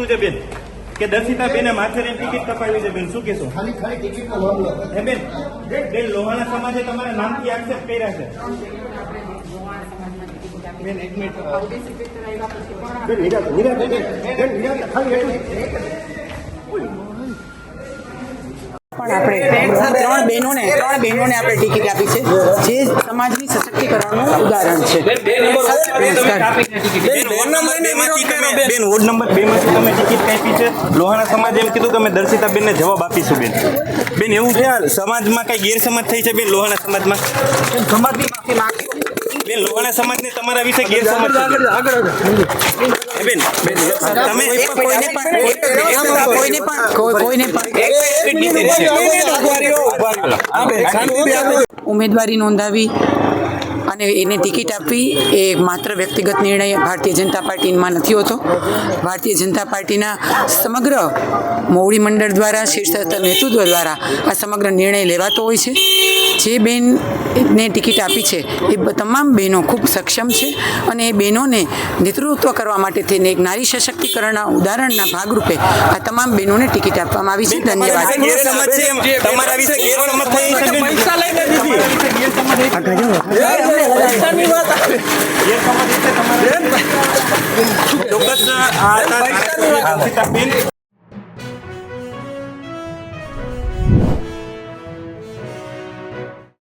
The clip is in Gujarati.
શું છે બેન કે દર્શિતાબેને માથેની ટિકિટ કપાવી છે બેન, શું કહેશો? ખાલી ટિકિટનો મામલો હે બેન, બેન લોહાણા સમાજે તમારા નામથી આક્ષેપ કર્યા છે. બેન એક મિનિટ પણ આપણે ત્રણ બહેનોને આપણે ટિકિટ આપી છે, જે સમાજની સશક્તિકરણનું ઉદાહરણ છે. બેન વોર્ડ નંબર 2 માંથી તમે ટિકિટ કાપી છે. લોહાણા સમાજે એમ કીધું કે અમે દર્શિતાબેનને જવાબ આપીશું. બેન બેન એવું છે સમાજમાં કઈ ગેરસમજ થઈ છે બેન? લોહાણા સમાજમાં બેન લોહાણા સમાજને તમારા વિશે ગેરસમજ છે બેન? તમે ઉમેદવારી નોંધાવી અને એને ટિકિટ આપવી એ માત્ર વ્યક્તિગત નિર્ણય ભારતીય જનતા પાર્ટીમાં નથી હોતો. ભારતીય જનતા પાર્ટીના સમગ્ર મોવડી મંડળ દ્વારા, શીર્ષ નેતૃત્વ દ્વારા આ સમગ્ર નિર્ણય લેવાતો હોય છે. જે બેનને ટિકિટ આપી છે એ તમામ બહેનો ખૂબ સક્ષમ છે અને એ બહેનોને નેતૃત્વ કરવા માટે થઈને એક નારી સશક્તિકરણના ઉદાહરણના ભાગરૂપે આ તમામ બહેનોને ટિકિટ આપવામાં આવી છે. ધન્યવાદ. તમારા વિશે ગેરસમજ થઈ છે બેન? ચોક્કસ આ દર્શિતાબેન